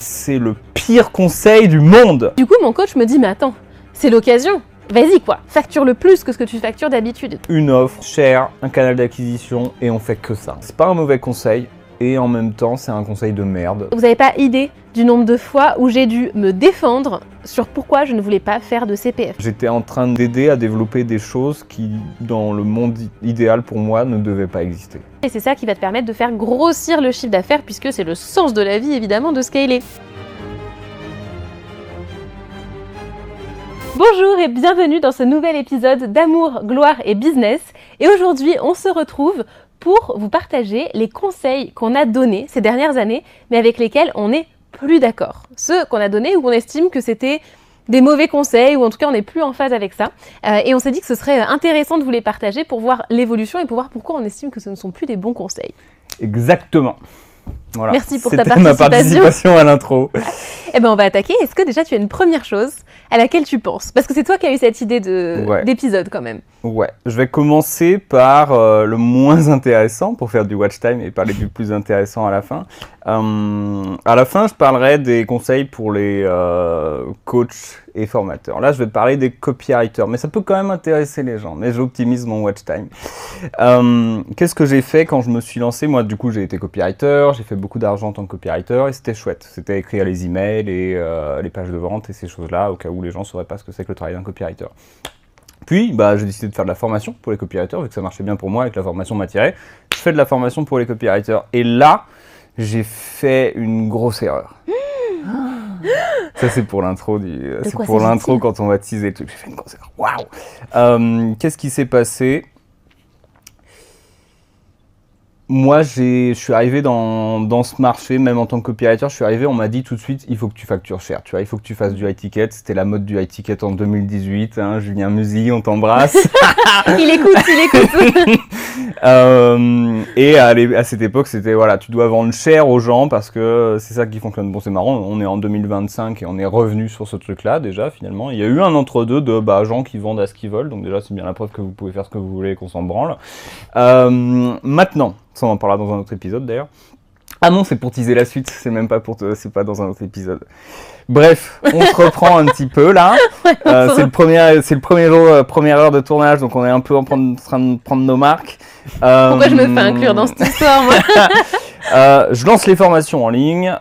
C'est le pire conseil du monde. Du coup, mon coach me dit, mais attends, c'est l'occasion. Vas-y quoi, facture le plus que ce que tu factures d'habitude. Une offre, chère, un canal d'acquisition et on fait que ça. C'est pas un mauvais conseil et en même temps c'est un conseil de merde. Vous n'avez pas idée du nombre de fois où j'ai dû me défendre sur pourquoi je ne voulais pas faire de CPF. J'étais en train d'aider à développer des choses qui, dans le monde idéal pour moi, ne devaient pas exister. Et c'est ça qui va te permettre de faire grossir le chiffre d'affaires puisque c'est le sens de la vie évidemment de scaler. Bonjour et bienvenue dans ce nouvel épisode d'Amour, Gloire et Business. Et aujourd'hui, on se retrouve pour vous partager les conseils qu'on a donnés ces dernières années, mais avec lesquels on n'est plus d'accord. Ceux qu'on a donnés où on estime que c'était des mauvais conseils, ou en tout cas on n'est plus en phase avec ça. Et on s'est dit que ce serait intéressant de vous les partager pour voir l'évolution et pour voir pourquoi on estime que ce ne sont plus des bons conseils. Exactement. Voilà. Merci pour ta C'était ma participation à l'intro. Eh ben on va attaquer. Est-ce que déjà tu as une première chose à laquelle tu penses? Parce que c'est toi qui as eu cette idée d'épisode quand même. Ouais, je vais commencer par le moins intéressant pour faire du watch time et parler du plus intéressant à la fin. À la fin, je parlerai des conseils pour les coachs et formateurs. Là, je vais parler des copywriters, mais ça peut quand même intéresser les gens, mais j'optimise mon watch time. Qu'est-ce que j'ai fait quand je me suis lancé? Moi, du coup, j'ai été copywriter, j'ai fait beaucoup d'argent en tant que copywriter et c'était chouette. C'était écrire les emails et les pages de vente et ces choses-là, au cas où les gens ne sauraient pas ce que c'est que le travail d'un copywriter. Puis, j'ai décidé de faire de la formation pour les copywriters, vu que ça marchait bien pour moi et que la formation m'attirait. Je fais de la formation pour les copywriters. Et là, j'ai fait une grosse erreur. Ça, c'est pour l'intro. C'est pour l'intro quand on va teaser le truc. J'ai fait une grosse erreur. Waouh! Qu'est-ce qui s'est passé? Moi, je suis arrivé dans ce marché, même en tant que copywriter, je suis arrivé, on m'a dit tout de suite, il faut que tu factures cher, tu vois, il faut que tu fasses du high ticket. C'était la mode du high ticket en 2018, hein, Julien Musi, on t'embrasse. Il écoute. Et à cette époque, c'était, voilà, tu dois vendre cher aux gens parce que c'est ça qui fonctionne. Bon, c'est marrant, on est en 2025 et on est revenu sur ce truc-là, déjà, finalement. Il y a eu un entre-deux de gens qui vendent à ce qu'ils veulent, donc déjà, c'est bien la preuve que vous pouvez faire ce que vous voulez et qu'on s'en branle. Maintenant, ça on en parlera dans un autre épisode d'ailleurs. Ah non, c'est pour teaser la suite, c'est même pas c'est pas dans un autre épisode. Bref, on se reprend un petit peu là. C'est le premier jour, première heure de tournage, donc on est un peu en train de prendre nos marques. Pourquoi je me fais inclure dans cette histoire, moi? Je lance les formations en ligne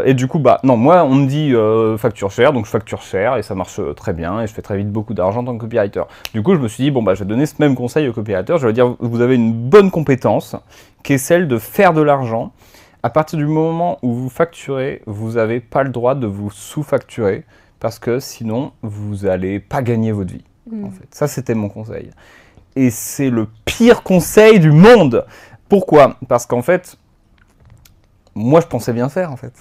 et du coup, non, moi on me dit facture cher, donc je facture cher et ça marche très bien et je fais très vite beaucoup d'argent en tant que copywriter. Du coup, je me suis dit, je vais donner ce même conseil aux copywriters, je vais dire, vous avez une bonne compétence qui est celle de faire de l'argent. À partir du moment où vous facturez, vous n'avez pas le droit de vous sous-facturer parce que sinon, vous n'allez pas gagner votre vie. En fait. Ça, c'était mon conseil. Et c'est le pire conseil du monde. Pourquoi? Parce qu'en fait, moi, je pensais bien faire, en fait.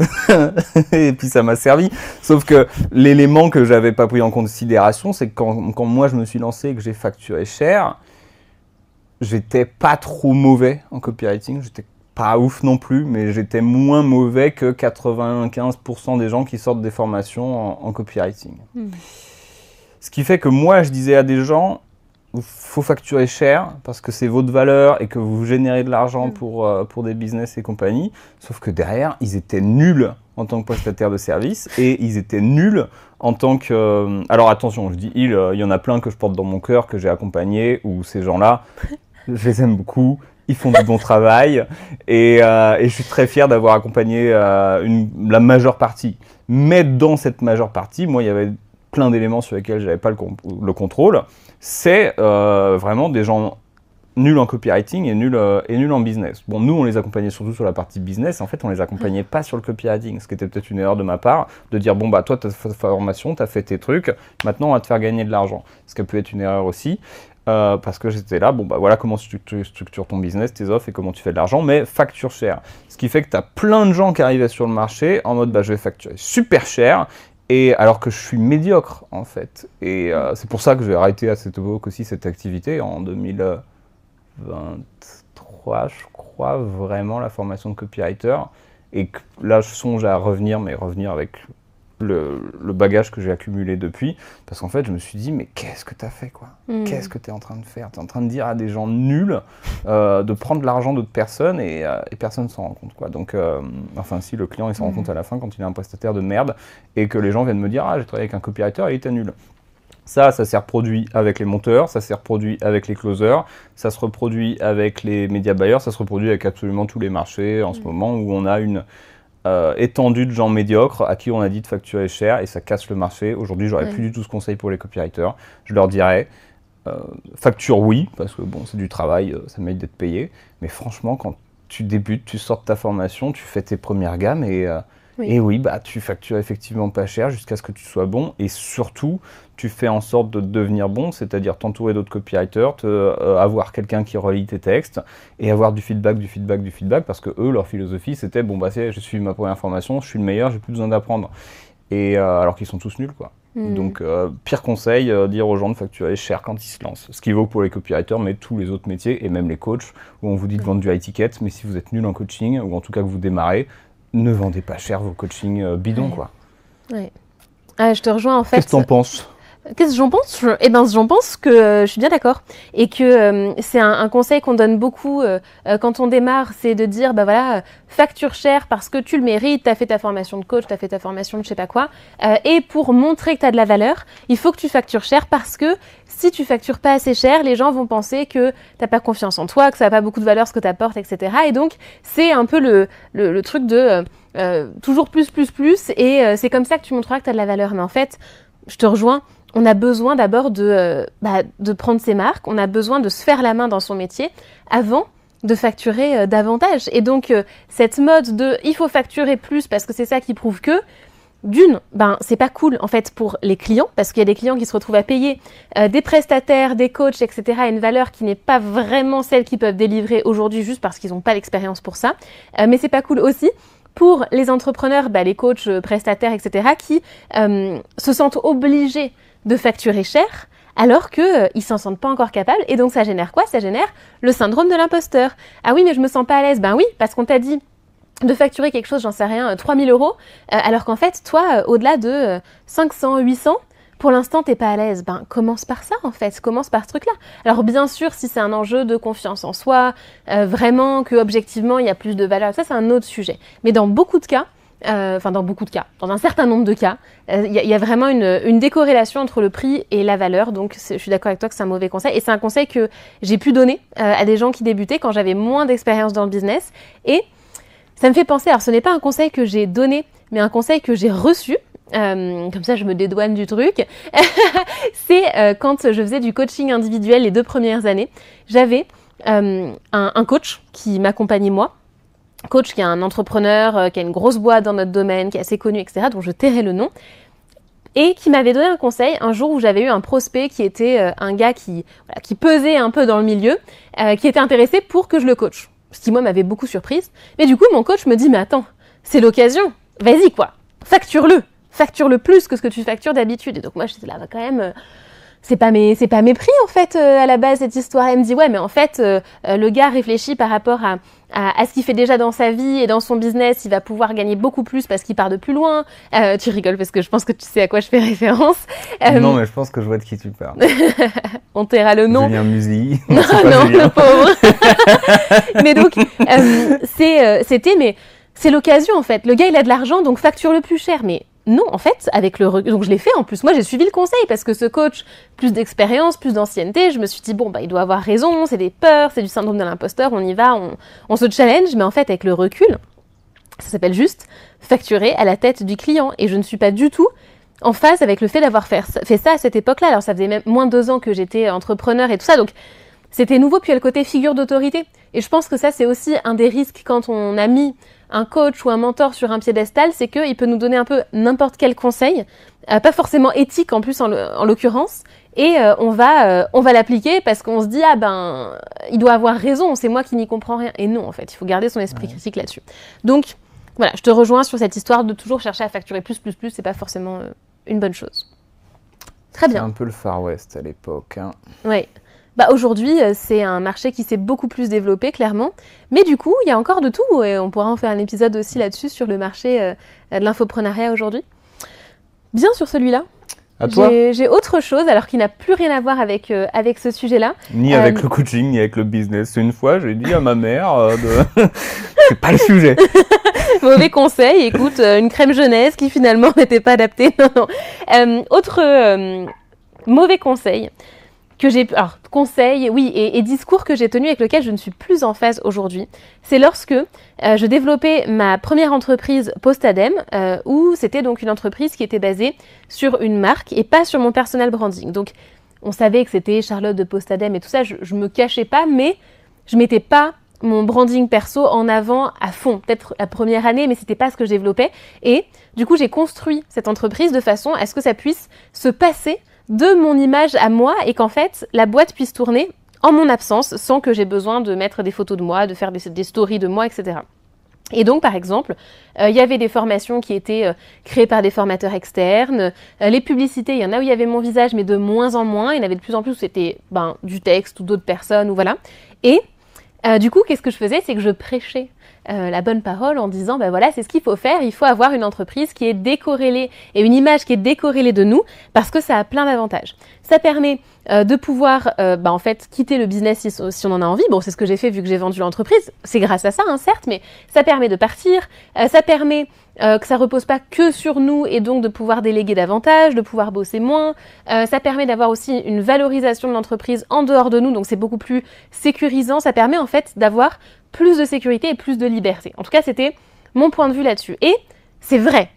Et puis, ça m'a servi. Sauf que l'élément que j'avais pas pris en considération, c'est que quand moi, je me suis lancé et que j'ai facturé cher, j'étais pas trop mauvais en copywriting. J'étais pas ouf non plus, mais j'étais moins mauvais que 95% des gens qui sortent des formations en copywriting. Ce qui fait que moi, je disais à des gens, il faut facturer cher parce que c'est votre valeur et que vous générez de l'argent pour des business et compagnie. Sauf que derrière, ils étaient nuls en tant que prestataire de service et ils étaient nuls en tant que... Alors attention, je dis il y en a plein que je porte dans mon cœur, que j'ai accompagné, où ces gens-là, je les aime beaucoup. Ils font du bon travail et je suis très fier d'avoir accompagné la majeure partie. Mais dans cette majeure partie, moi, il y avait plein d'éléments sur lesquels je n'avais pas le contrôle. C'est vraiment des gens nuls en copywriting et nuls en business. Bon, nous, on les accompagnait surtout sur la partie business. En fait, on les accompagnait pas sur le copywriting. Ce qui était peut-être une erreur de ma part, de dire, toi, tu as fait ta formation, tu as fait tes trucs, maintenant, on va te faire gagner de l'argent. Ce qui peut être une erreur aussi. Parce que j'étais là, voilà comment tu structures ton business, tes offres et comment tu fais de l'argent, mais facture cher. Ce qui fait que tu as plein de gens qui arrivaient sur le marché en mode je vais facturer super cher, et alors que je suis médiocre en fait. Et c'est pour ça que j'ai arrêté à cette époque aussi cette activité en 2023, je crois, vraiment la formation de copywriter. Et que là, je songe à revenir, mais revenir avec le bagage que j'ai accumulé depuis, parce qu'en fait, je me suis dit, mais qu'est-ce que t'as fait, quoi ? Qu'est-ce que t'es en train de faire ? T'es en train de dire à des gens nuls de prendre l'argent d'autres personnes et personne s'en rend compte, quoi. Donc, enfin, si le client il s'en rend compte à la fin quand il a un prestataire de merde et que les gens viennent me dire, ah, j'ai travaillé avec un copywriter et il était nul. Ça s'est reproduit avec les monteurs, ça s'est reproduit avec les closers, ça se reproduit avec les média buyers, ça se reproduit avec absolument tous les marchés en ce moment où on a une étendue de gens médiocres à qui on a dit de facturer cher et ça casse le marché. Aujourd'hui, j'aurais plus du tout ce conseil pour les copywriters. Je leur dirais, facture oui, parce que bon, c'est du travail, ça mérite d'être payé, mais franchement, quand tu débutes, tu sors de ta formation, tu fais tes premières gammes et oui, bah, tu factures effectivement pas cher jusqu'à ce que tu sois bon et surtout, tu fais en sorte de devenir bon, c'est-à-dire t'entourer d'autres copywriters, avoir quelqu'un qui relit tes textes et avoir du feedback parce que eux, leur philosophie, c'était bon, bah, je suis ma première formation, je suis le meilleur, j'ai plus besoin d'apprendre. Et alors qu'ils sont tous nuls, quoi. Donc, pire conseil, dire aux gens de facturer cher quand ils se lancent. Ce qui vaut pour les copywriters, mais tous les autres métiers et même les coachs où on vous dit de vendre du high ticket, mais si vous êtes nul en coaching ou en tout cas que vous démarrez, ne vendez pas cher vos coachings bidons, quoi. Ouais. Je te rejoins en fait. Qu'est-ce que t'en penses ? Qu'est-ce que j'en pense ? Eh ben, j'en pense que je suis bien d'accord et que c'est un conseil qu'on donne beaucoup quand on démarre, c'est de dire bah voilà, facture cher parce que tu le mérites, t'as fait ta formation de coach, t'as fait ta formation de je sais pas quoi, et pour montrer que t'as de la valeur, il faut que tu factures cher parce que si tu factures pas assez cher, les gens vont penser que t'as pas confiance en toi, que ça a pas beaucoup de valeur ce que t'apportes, etc. Et donc c'est un peu le truc de toujours plus et c'est comme ça que tu montreras que t'as de la valeur. Mais en fait, je te rejoins. On a besoin d'abord de prendre ses marques, on a besoin de se faire la main dans son métier avant de facturer davantage. Et donc, cette mode de « il faut facturer plus parce que c'est ça qui prouve que », d'une, c'est pas cool en fait pour les clients, parce qu'il y a des clients qui se retrouvent à payer des prestataires, des coachs, etc. à une valeur qui n'est pas vraiment celle qu'ils peuvent délivrer aujourd'hui juste parce qu'ils n'ont pas l'expérience pour ça. Mais c'est pas cool aussi pour les entrepreneurs, les coachs, prestataires, etc. qui se sentent obligés de facturer cher, alors qu'ils s'en sentent pas encore capables. Et donc, ça génère quoi ? Ça génère le syndrome de l'imposteur. Ah oui, mais je me sens pas à l'aise. Ben oui, parce qu'on t'a dit de facturer quelque chose, j'en sais rien, 3 000 €, alors qu'en fait, toi, au-delà de 500, 800, pour l'instant, t'es pas à l'aise. Commence par ça, en fait. Commence par ce truc-là. Alors, bien sûr, si c'est un enjeu de confiance en soi, vraiment que objectivement, il y a plus de valeur, ça, c'est un autre sujet. Mais dans beaucoup de cas, dans un certain nombre de cas, il y a vraiment une décorrélation entre le prix et la valeur. Donc, je suis d'accord avec toi que c'est un mauvais conseil. Et c'est un conseil que j'ai pu donner à des gens qui débutaient quand j'avais moins d'expérience dans le business. Et ça me fait penser, alors ce n'est pas un conseil que j'ai donné, mais un conseil que j'ai reçu. Comme ça, je me dédouane du truc. C'est quand je faisais du coaching individuel les 2 premières années. J'avais un coach qui m'accompagnait moi. Coach qui est un entrepreneur, qui a une grosse boîte dans notre domaine, qui est assez connu, etc., dont je tairai le nom, et qui m'avait donné un conseil un jour où j'avais eu un prospect qui était un gars qui pesait un peu dans le milieu, qui était intéressé pour que je le coach. Ce qui, moi, m'avait beaucoup surprise. Mais du coup, mon coach me dit « Mais attends, c'est l'occasion, vas-y quoi, facture-le plus que ce que tu factures d'habitude. » Et donc moi, j'étais là, quand même... C'est pas mes prix en fait à la base cette histoire. Elle me dit ouais mais en fait le gars réfléchit par rapport à ce qu'il fait déjà dans sa vie et dans son business, il va pouvoir gagner beaucoup plus parce qu'il part de plus loin. Tu rigoles parce que je pense que tu sais à quoi je fais référence. Non mais je pense que je vois de qui tu parles. On taira le nom. Julien Musy. Non, le pauvre. Mais donc mais c'est l'occasion en fait. Le gars il a de l'argent donc facture le plus cher mais non, en fait, donc je l'ai fait en plus. Moi, j'ai suivi le conseil parce que ce coach, plus d'expérience, plus d'ancienneté, je me suis dit, il doit avoir raison, c'est des peurs, c'est du syndrome de l'imposteur, on y va, on se challenge. Mais en fait, avec le recul, ça s'appelle juste facturer à la tête du client. Et je ne suis pas du tout en phase avec le fait d'avoir fait ça à cette époque-là. Alors, ça faisait même moins de 2 ans que j'étais entrepreneur et tout ça. Donc, c'était nouveau. Puis, il y a le côté figure d'autorité. Et je pense que ça, c'est aussi un des risques quand on a mis un coach ou un mentor sur un piédestal, c'est qu'il peut nous donner un peu n'importe quel conseil, pas forcément éthique en plus en l'occurrence, et on va l'appliquer parce qu'on se dit il doit avoir raison, c'est moi qui n'y comprends rien. Et non, en fait, il faut garder son esprit critique là-dessus. Donc voilà, je te rejoins sur cette histoire de toujours chercher à facturer plus, c'est pas forcément une bonne chose. Très bien. C'est un peu le Far West à l'époque. Hein. Oui. Aujourd'hui, c'est un marché qui s'est beaucoup plus développé, clairement. Mais du coup, il y a encore de tout. Et on pourra en faire un épisode aussi là-dessus sur le marché de l'infoprenariat aujourd'hui. Bien sur celui-là. À toi? J'ai autre chose, alors qui n'a plus rien à voir avec ce sujet-là. Ni avec le coaching, ni avec le business. Une fois, j'ai dit à ma mère c'est pas le sujet. Mauvais conseil, écoute, une crème jeunesse qui finalement n'était pas adaptée. Non. Autre mauvais conseil que j'ai... Alors, conseil, oui, et discours que j'ai tenu avec lequel je ne suis plus en phase aujourd'hui, c'est lorsque je développais ma première entreprise Postadem, où c'était donc une entreprise qui était basée sur une marque et pas sur mon personal branding. Donc, on savait que c'était Charlotte de Postadem et tout ça, je me cachais pas, mais je mettais pas mon branding perso en avant à fond. Peut-être la première année, mais c'était pas ce que je développais. Et du coup, j'ai construit cette entreprise de façon à ce que ça puisse se passer de mon image à moi et qu'en fait, la boîte puisse tourner en mon absence sans que j'ai besoin de mettre des photos de moi, de faire des stories de moi, etc. Et donc, par exemple, il y avait des formations qui étaient créées par des formateurs externes. Les publicités, il y en a où il y avait mon visage, mais de moins en moins. Il y en avait de plus en plus où c'était du texte ou d'autres personnes, ou voilà. Et du coup, qu'est-ce que je faisais? C'est que je prêchais la bonne parole en disant, voilà, c'est ce qu'il faut faire. Il faut avoir une entreprise qui est décorrélée et une image qui est décorrélée de nous parce que ça a plein d'avantages. Ça permet de pouvoir en fait quitter le business si on en a envie. Bon, c'est ce que j'ai fait vu que j'ai vendu l'entreprise. C'est grâce à ça, hein, certes, mais ça permet de partir. Ça permet que ça repose pas que sur nous et donc de pouvoir déléguer davantage, de pouvoir bosser moins. Ça permet d'avoir aussi une valorisation de l'entreprise en dehors de nous, donc c'est beaucoup plus sécurisant. Ça permet en fait d'avoir plus de sécurité et plus de liberté. En tout cas, c'était mon point de vue là-dessus. Et c'est vrai.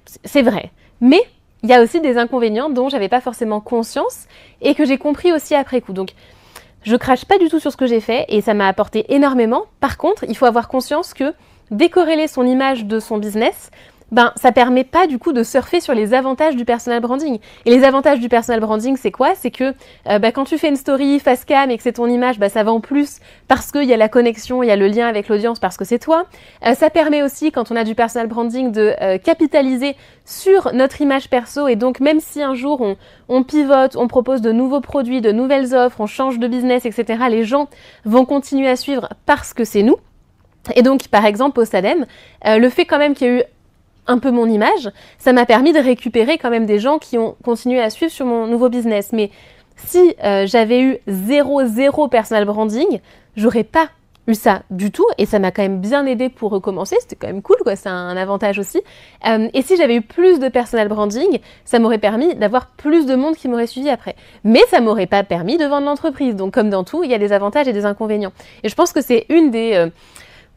Mais il y a aussi des inconvénients dont j'avais pas forcément conscience et que j'ai compris aussi après coup. Donc, je crache pas du tout sur ce que j'ai fait et ça m'a apporté énormément. Par contre, il faut avoir conscience que décorréler son image de son business, ça permet pas du coup de surfer sur les avantages du personal branding. Et les avantages du personal branding, c'est quoi? C'est que quand tu fais une story face cam et que c'est ton image, ça vend plus parce qu'il y a la connexion, il y a le lien avec l'audience parce que c'est toi. Ça permet aussi, quand on a du personal branding, de capitaliser sur notre image perso. Et donc, même si un jour on pivote, on propose de nouveaux produits, de nouvelles offres, on change de business, etc., les gens vont continuer à suivre parce que c'est nous. Et donc, par exemple, Postadem, le fait quand même qu'il y a eu un peu mon image, ça m'a permis de récupérer quand même des gens qui ont continué à suivre sur mon nouveau business. Mais si j'avais eu zéro personal branding, j'aurais pas eu ça du tout et ça m'a quand même bien aidé pour recommencer, c'était quand même cool quoi, c'est un avantage aussi. Et si j'avais eu plus de personal branding, ça m'aurait permis d'avoir plus de monde qui m'aurait suivi après. Mais ça m'aurait pas permis de vendre l'entreprise. Donc comme dans tout, il y a des avantages et des inconvénients. Et je pense que c'est une des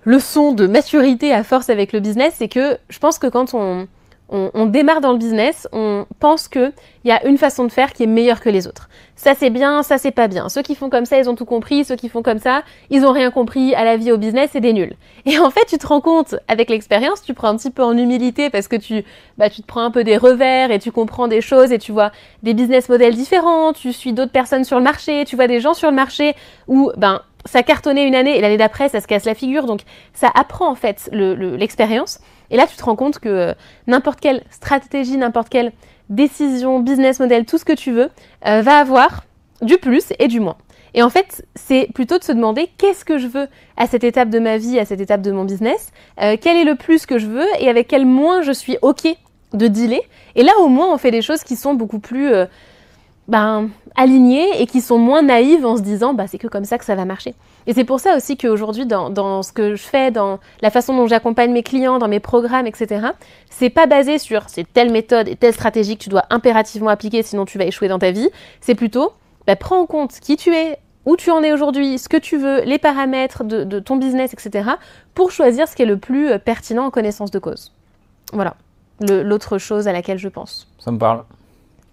leçon de maturité à force avec le business, c'est que je pense que quand on démarre dans le business, on pense qu'il y a une façon de faire qui est meilleure que les autres. Ça c'est bien, ça c'est pas bien. Ceux qui font comme ça, ils ont tout compris. Ceux qui font comme ça, ils ont rien compris à la vie, au business, c'est des nuls. Et en fait, tu te rends compte, avec l'expérience, tu prends un petit peu en humilité parce que tu te prends un peu des revers et tu comprends des choses et tu vois des business models différents, tu suis d'autres personnes sur le marché, tu vois des gens sur le marché où, ça cartonnait une année et l'année d'après, ça se casse la figure. Donc, ça apprend en fait l'expérience. Et là, tu te rends compte que n'importe quelle stratégie, n'importe quelle décision, business model, tout ce que tu veux, va avoir du plus et du moins. Et en fait, c'est plutôt de se demander qu'est-ce que je veux à cette étape de ma vie, à cette étape de mon business, quel est le plus que je veux et avec quel moins je suis OK de dealer. Et là, au moins, on fait des choses qui sont beaucoup plus alignées et qui sont moins naïves en se disant c'est que comme ça que ça va marcher. Et c'est pour ça aussi qu'aujourd'hui dans ce que je fais, dans la façon dont j'accompagne mes clients, dans mes programmes, etc., c'est pas basé sur c'est telle méthode et telle stratégie que tu dois impérativement appliquer sinon tu vas échouer dans ta vie. C'est plutôt prends en compte qui tu es, où tu en es aujourd'hui, ce que tu veux, les paramètres de ton business, etc., pour choisir ce qui est le plus pertinent en connaissance de cause. Voilà, l'autre chose à laquelle je pense. Ça me parle.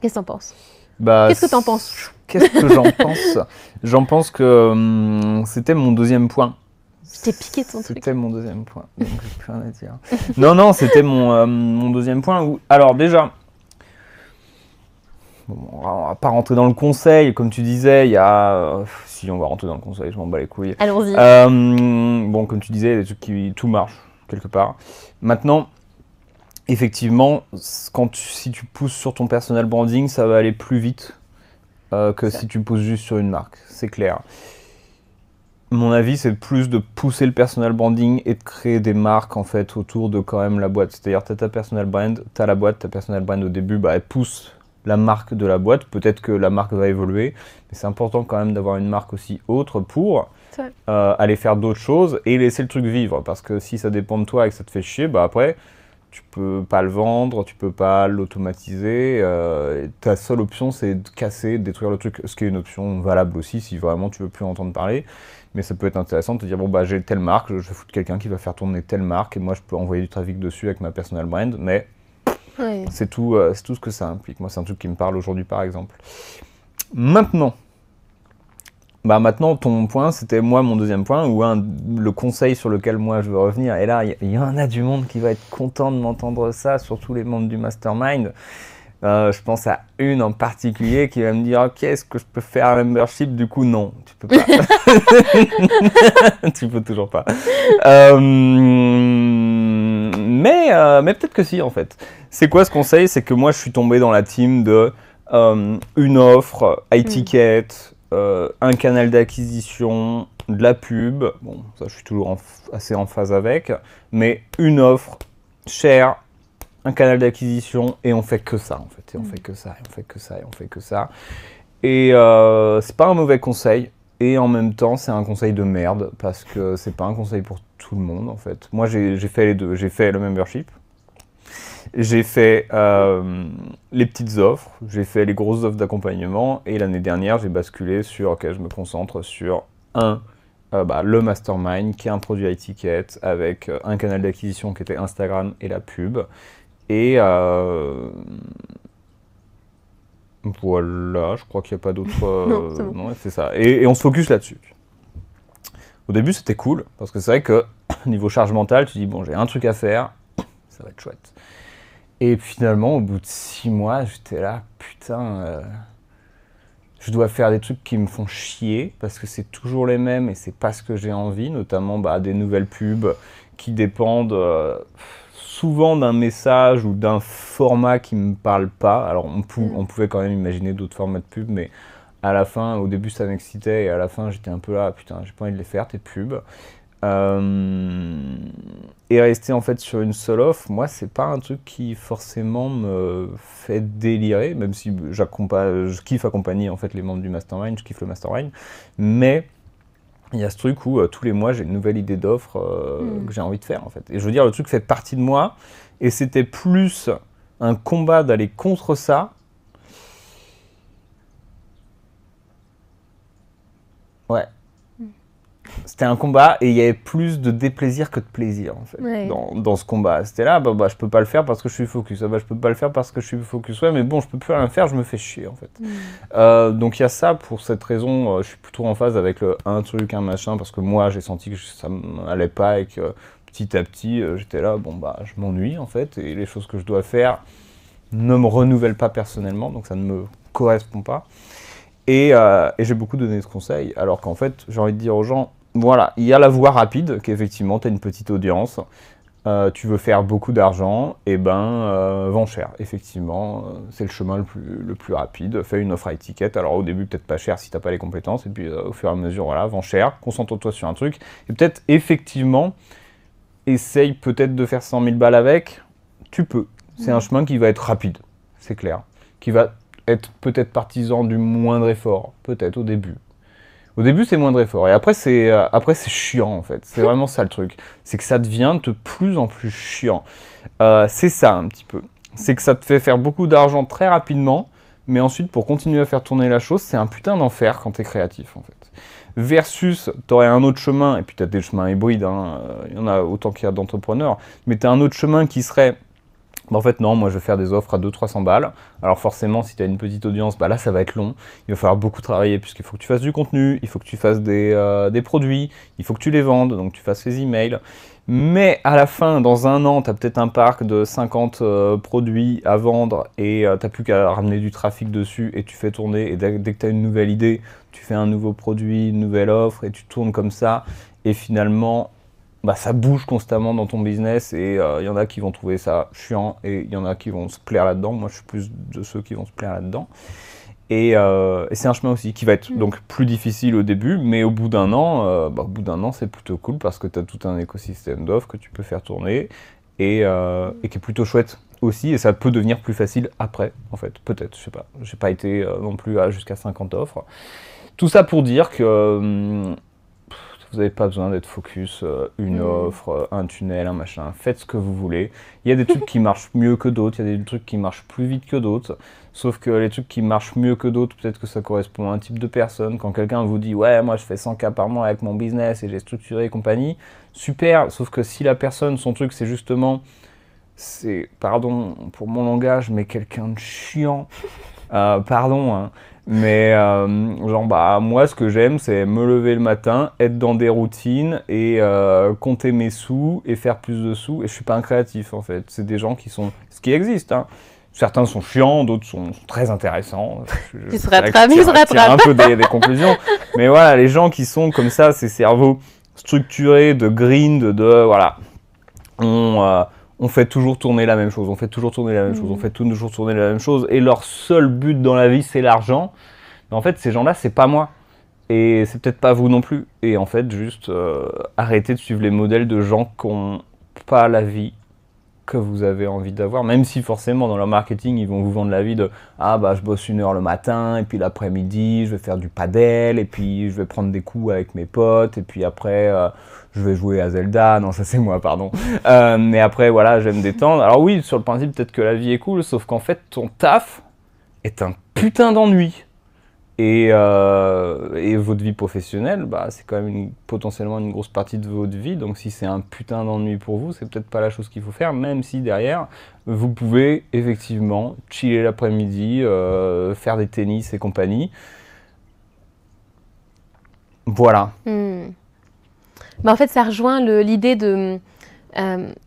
Qu'est-ce que t'en penses? Qu'est-ce que t'en penses? Qu'est-ce que j'en pense? J'en pense que c'était mon deuxième point. Je t'ai piqué ton truc. C'était mon deuxième point, donc j'ai plus rien à dire. Non, c'était mon deuxième point. Alors déjà, on va pas rentrer dans le conseil, comme tu disais, il y a... si, on va rentrer dans le conseil, je m'en bats les couilles. Allons-y. Comme tu disais, tout marche, quelque part. Maintenant, effectivement, si tu pousses sur ton personal branding, ça va aller plus vite que si tu pousses juste sur une marque, c'est clair. mon avis, c'est plus de pousser le personal branding et de créer des marques en fait autour de quand même la boîte. C'est-à-dire, tu as ta personal brand, tu as la boîte, ta personal brand au début, elle pousse la marque de la boîte. Peut-être que la marque va évoluer, mais c'est important quand même d'avoir une marque aussi autre pour aller faire d'autres choses et laisser le truc vivre. Parce que si ça dépend de toi et que ça te fait chier, après, tu peux pas le vendre, tu peux pas l'automatiser. Ta seule option, c'est de casser, de détruire le truc. Ce qui est une option valable aussi si vraiment tu veux plus entendre parler. Mais ça peut être intéressant de te dire, j'ai telle marque, je vais foutre quelqu'un qui va faire tourner telle marque et moi je peux envoyer du trafic dessus avec ma personal brand, mais c'est tout ce que ça implique. Moi, c'est un truc qui me parle aujourd'hui, par exemple. Maintenant, ton point, c'était mon deuxième point, ou le conseil sur lequel moi je veux revenir. Et là, il y en a du monde qui va être content de m'entendre ça, surtout les membres du mastermind. Je pense à une en particulier qui va me dire ok, est-ce que je peux faire un membership? Du coup, non, tu peux pas. Tu peux toujours pas. Mais peut-être que si, en fait. C'est quoi ce conseil? C'est que moi, je suis tombé dans la team de une offre, high ticket, un canal d'acquisition, de la pub. Bon, ça, je suis toujours assez en phase avec. Mais une offre, chère, un canal d'acquisition, et on fait que ça, en fait. Et on fait que ça, et on fait que ça, et on fait que ça. Et c'est pas un mauvais conseil. Et en même temps, c'est un conseil de merde, parce que c'est pas un conseil pour tout le monde, en fait. Moi, j'ai fait les deux. J'ai fait le membership. J'ai fait les petites offres, j'ai fait les grosses offres d'accompagnement, et l'année dernière, j'ai basculé sur, ok, je me concentre sur le mastermind, qui est un produit high ticket, avec un canal d'acquisition qui était Instagram et la pub. Et voilà, je crois qu'il n'y a pas d'autre... Non, c'est bon. Non, c'est ça. Et on se focus là-dessus. Au début, c'était cool, parce que c'est vrai que niveau charge mentale, tu dis, j'ai un truc à faire, ça va être chouette. Et finalement, au bout de 6 mois, j'étais là, putain, je dois faire des trucs qui me font chier, parce que c'est toujours les mêmes et c'est pas ce que j'ai envie, notamment des nouvelles pubs qui dépendent souvent d'un message ou d'un format qui me parle pas. Alors on pouvait quand même imaginer d'autres formats de pubs, mais à la fin, au début ça m'excitait et à la fin j'étais un peu là, putain, j'ai pas envie de les faire tes pubs. Et rester en fait sur une seule offre, moi c'est pas un truc qui forcément me fait délirer, même si je kiffe accompagner en fait les membres du mastermind, je kiffe le mastermind, mais il y a ce truc où tous les mois j'ai une nouvelle idée d'offre que j'ai envie de faire en fait. Et je veux dire, le truc fait partie de moi, et c'était plus un combat d'aller contre ça. Ouais. C'était un combat et il y avait plus de déplaisir que de plaisir en fait dans ce combat. C'était là, je peux pas le faire parce que je suis focus. Je peux pas le faire parce que je suis focus. Ouais, mais bon, je peux plus rien faire, je me fais chier en fait. Donc il y a ça, pour cette raison, je suis plutôt en phase avec un truc, un machin, parce que moi j'ai senti que ça m'allait pas et que petit à petit j'étais là, je m'ennuie en fait, et les choses que je dois faire ne me renouvellent pas personnellement, donc ça ne me correspond pas. Et j'ai beaucoup donné ce conseil, alors qu'en fait, j'ai envie de dire aux gens, voilà, il y a la voie rapide, qu'effectivement, tu as une petite audience, tu veux faire beaucoup d'argent, et vends cher. Effectivement, c'est le chemin le plus rapide. Fais une offre high ticket, alors au début, peut-être pas cher si tu n'as pas les compétences, et puis au fur et à mesure, voilà, vends cher, concentre-toi sur un truc, et peut-être, effectivement, essaye peut-être de faire 100 000 balles avec, tu peux. C'est un chemin qui va être rapide, c'est clair, qui va être peut-être partisan du moindre effort, peut-être au début. Au début, c'est moindre effort, et après c'est chiant en fait. C'est vraiment ça le truc. C'est que ça devient de plus en plus chiant. C'est ça un petit peu. C'est que ça te fait faire beaucoup d'argent très rapidement, mais ensuite pour continuer à faire tourner la chose, c'est un putain d'enfer quand t'es créatif en fait. Versus, t'aurais un autre chemin, et puis t'as des chemins hybrides, il y en a autant qu'il y a d'entrepreneurs, mais t'as un autre chemin qui serait... En fait, non, moi je vais faire des offres à 200-300 balles. Alors forcément, si tu as une petite audience, là ça va être long. Il va falloir beaucoup travailler, puisqu'il faut que tu fasses du contenu, il faut que tu fasses des produits, il faut que tu les vendes, donc tu fasses les emails. Mais à la fin, dans un an, tu as peut-être un parc de 50 produits à vendre, et tu n'as plus qu'à ramener du trafic dessus, et tu fais tourner. Et dès que tu as une nouvelle idée, tu fais un nouveau produit, une nouvelle offre, et tu tournes comme ça. Et finalement... ça bouge constamment dans ton business, et il y en a qui vont trouver ça chiant et il y en a qui vont se plaire là-dedans. Moi, je suis plus de ceux qui vont se plaire là-dedans. Et c'est un chemin aussi qui va être donc plus difficile au début, mais au bout d'un an, c'est plutôt cool parce que tu as tout un écosystème d'offres que tu peux faire tourner et qui est plutôt chouette aussi. Et ça peut devenir plus facile après, en fait. Peut-être, je sais pas. J'ai pas été non plus jusqu'à 50 offres. Tout ça pour dire que vous n'avez pas besoin d'être focus, une offre, un tunnel, un machin. Faites ce que vous voulez. Il y a des trucs qui marchent mieux que d'autres, il y a des trucs qui marchent plus vite que d'autres. Sauf que les trucs qui marchent mieux que d'autres, peut-être que ça correspond à un type de personne. Quand quelqu'un vous dit « Ouais, moi je fais 100K par mois avec mon business et j'ai structuré et compagnie », super. Sauf que si la personne, son truc, c'est justement, pardon pour mon langage, mais quelqu'un de chiant, pardon, hein. Mais moi ce que j'aime c'est me lever le matin, être dans des routines et compter mes sous et faire plus de sous, et je suis pas un créatif en fait, c'est des gens qui sont, ce qui existe, hein. Certains sont chiants, d'autres sont très intéressants. Ils se rattrapent, ils se rattrapent. Un peu des conclusions, mais voilà, les gens qui sont comme ça, ces cerveaux structurés de grind, voilà, on fait toujours tourner la même chose, on fait toujours tourner la même chose, on fait toujours tourner la même chose, et leur seul but dans la vie, c'est l'argent. Mais en fait, ces gens-là, c'est pas moi. Et c'est peut-être pas vous non plus. Et en fait, juste arrêtez de suivre les modèles de gens qui n'ont pas la vie que vous avez envie d'avoir, même si forcément dans leur marketing, ils vont vous vendre la vie de « Ah bah je bosse 1 heure le matin, et puis l'après-midi, je vais faire du padel, et puis je vais prendre des coups avec mes potes, et puis après... je vais jouer à Zelda, non ça c'est moi, pardon. Mais après voilà, je vais me détendre. Alors oui, sur le principe peut-être que la vie est cool, sauf qu'en fait ton taf est un putain d'ennui. Et votre vie professionnelle, c'est quand même potentiellement une grosse partie de votre vie. Donc si c'est un putain d'ennui pour vous, c'est peut-être pas la chose qu'il faut faire, même si derrière, vous pouvez effectivement chiller l'après-midi, faire des tennis et compagnie. Voilà. En fait, ça rejoint l'idée de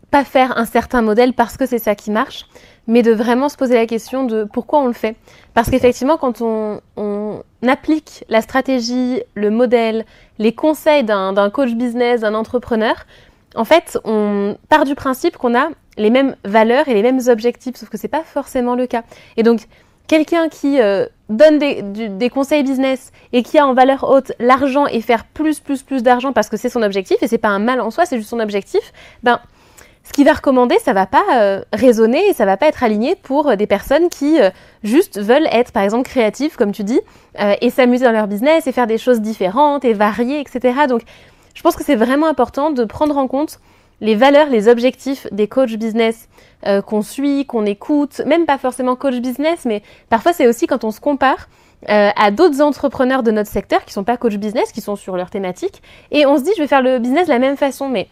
pas faire un certain modèle parce que c'est ça qui marche, mais de vraiment se poser la question de pourquoi on le fait. Parce qu'effectivement, quand on applique la stratégie, le modèle, les conseils d'un coach business, d'un entrepreneur, en fait, on part du principe qu'on a les mêmes valeurs et les mêmes objectifs, sauf que c'est pas forcément le cas. Et donc, quelqu'un qui donne des conseils business et qui a en valeur haute l'argent et faire plus d'argent parce que c'est son objectif, et c'est pas un mal en soi, c'est juste son objectif, ce qu'il va recommander, ça va pas résonner et ça va pas être aligné pour des personnes qui juste veulent être, par exemple, créatives, comme tu dis, et s'amuser dans leur business et faire des choses différentes et variées, etc. Donc, je pense que c'est vraiment important de prendre en compte les valeurs, les objectifs des coachs business qu'on suit, qu'on écoute, même pas forcément coach business, mais parfois c'est aussi quand on se compare à d'autres entrepreneurs de notre secteur qui sont pas coach business, qui sont sur leur thématique, et on se dit je vais faire le business de la même façon, mais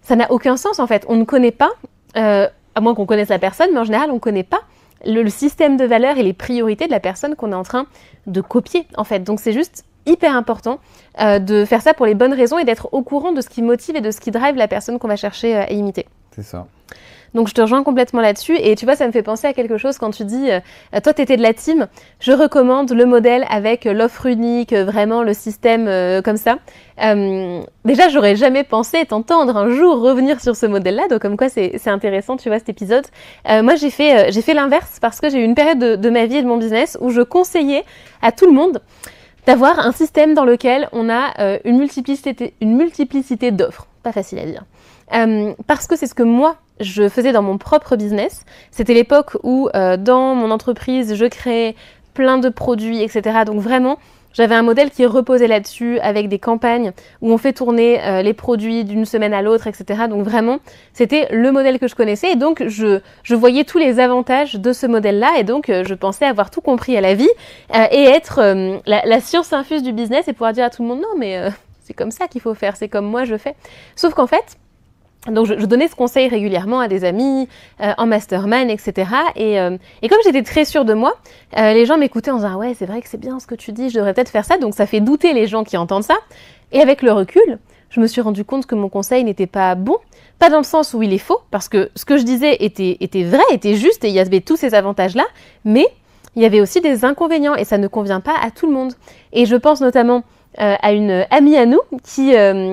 ça n'a aucun sens en fait. On ne connaît pas, à moins qu'on connaisse la personne, mais en général on ne connaît pas le système de valeurs et les priorités de la personne qu'on est en train de copier en fait. Donc c'est juste hyper important de faire ça pour les bonnes raisons et d'être au courant de ce qui motive et de ce qui drive la personne qu'on va chercher à imiter. C'est ça. Donc je te rejoins complètement là-dessus, et tu vois, ça me fait penser à quelque chose quand tu dis toi t'étais de la team, je recommande le modèle avec l'offre unique, vraiment le système comme ça. Déjà j'aurais jamais pensé t'entendre un jour revenir sur ce modèle-là, donc comme quoi c'est intéressant, tu vois, cet épisode. Moi j'ai fait l'inverse parce que j'ai eu une période de ma vie et de mon business où je conseillais à tout le monde d'avoir un système dans lequel on a une multiplicité d'offres. Pas facile à dire. Parce que c'est ce que moi, je faisais dans mon propre business. C'était l'époque où, dans mon entreprise, je créais plein de produits, etc. Donc vraiment, j'avais un modèle qui reposait là-dessus, avec des campagnes où on fait tourner les produits d'une semaine à l'autre, etc. Donc vraiment, c'était le modèle que je connaissais. Et donc, je voyais tous les avantages de ce modèle-là. Et donc, je pensais avoir tout compris à la vie et être la science infuse du business et pouvoir dire à tout le monde, non, mais c'est comme ça qu'il faut faire, c'est comme moi je fais. Sauf qu'en fait, donc je donnais ce conseil régulièrement à des amis, en mastermind, etc. Et comme j'étais très sûre de moi, les gens m'écoutaient en disant « Ouais, c'est vrai que c'est bien ce que tu dis, je devrais peut-être faire ça ». Donc ça fait douter les gens qui entendent ça. Et avec le recul, je me suis rendu compte que mon conseil n'était pas bon. Pas dans le sens où il est faux, parce que ce que je disais était vrai, était juste, et il y avait tous ces avantages-là. Mais il y avait aussi des inconvénients, et ça ne convient pas à tout le monde. Et je pense notamment à une amie à nous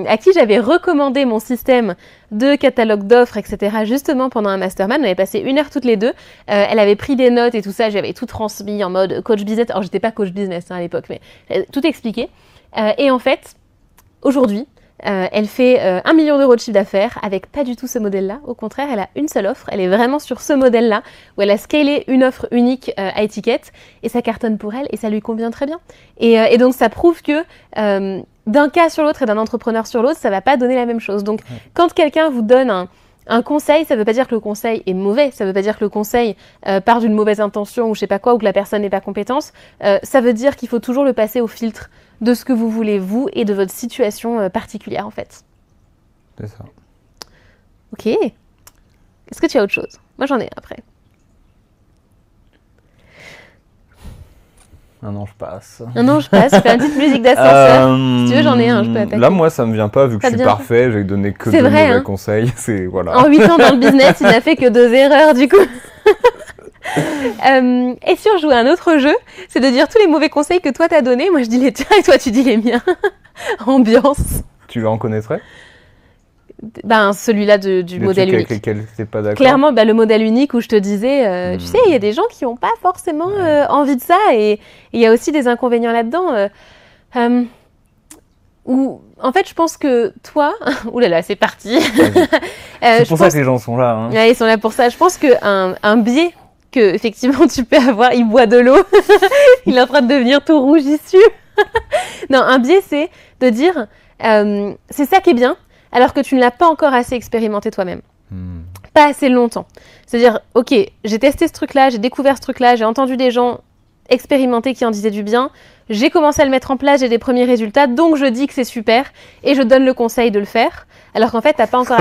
à qui j'avais recommandé mon système de catalogue d'offres, etc. justement pendant un mastermind. On avait passé 1 heure toutes les deux. Elle avait pris des notes et tout ça. J'avais tout transmis en mode coach business. Alors, j'étais pas coach business à l'époque, mais tout expliqué. Et en fait, aujourd'hui, elle fait 1 million d'euros de chiffre d'affaires avec pas du tout ce modèle-là. Au contraire, elle a une seule offre. Elle est vraiment sur ce modèle-là où elle a scalé une offre unique à étiquette et ça cartonne pour elle et ça lui convient très bien. Et donc, ça prouve que d'un cas sur l'autre et d'un entrepreneur sur l'autre, ça va pas donner la même chose. Donc, quand quelqu'un vous donne un conseil, ça veut pas dire que le conseil est mauvais, ça veut pas dire que le conseil part d'une mauvaise intention ou je sais pas quoi, ou que la personne n'est pas compétente. Ça veut dire qu'il faut toujours le passer au filtre de ce que vous voulez vous et de votre situation particulière en fait. C'est ça. Ok. Est-ce que tu as autre chose? Moi j'en ai après. Non, je passe. Non, je passe. Je fais une petite musique d'ascenseur. Si tu veux, j'en ai un, je peux attaquer. Là, moi, ça me vient pas, vu que je suis parfait, j'ai donné que de mauvais conseils. C'est, voilà. En 8 ans dans le business, il n'a fait que 2 erreurs, du coup. Et si on jouait à un autre jeu, c'est de dire tous les mauvais conseils que toi t'as donnés, moi je dis les tiens et toi tu dis les miens. Ambiance. Tu en connaîtrais? Ben, celui-là du modèle unique. Avec lesquels t'es pas d'accord? Clairement, le modèle unique où je te disais, tu sais, il y a des gens qui n'ont pas forcément envie de ça et il y a aussi des inconvénients là-dedans. Où, en fait, je pense que toi... Ouh là là, c'est parti. C'est pour ça que les gens sont là. Hein. Ouais, ils sont là pour ça. Je pense qu'un biais que effectivement tu peux avoir, il boit de l'eau. Il est en train de devenir tout rouge issu. Non, un biais, c'est de dire, c'est ça qui est bien, alors que tu ne l'as pas encore assez expérimenté toi-même. Pas assez longtemps. C'est-à-dire, ok, j'ai testé ce truc-là, j'ai découvert ce truc-là, j'ai entendu des gens expérimentés qui en disaient du bien, j'ai commencé à le mettre en place, j'ai des premiers résultats, donc je dis que c'est super, et je donne le conseil de le faire, alors qu'en fait, t'as pas encore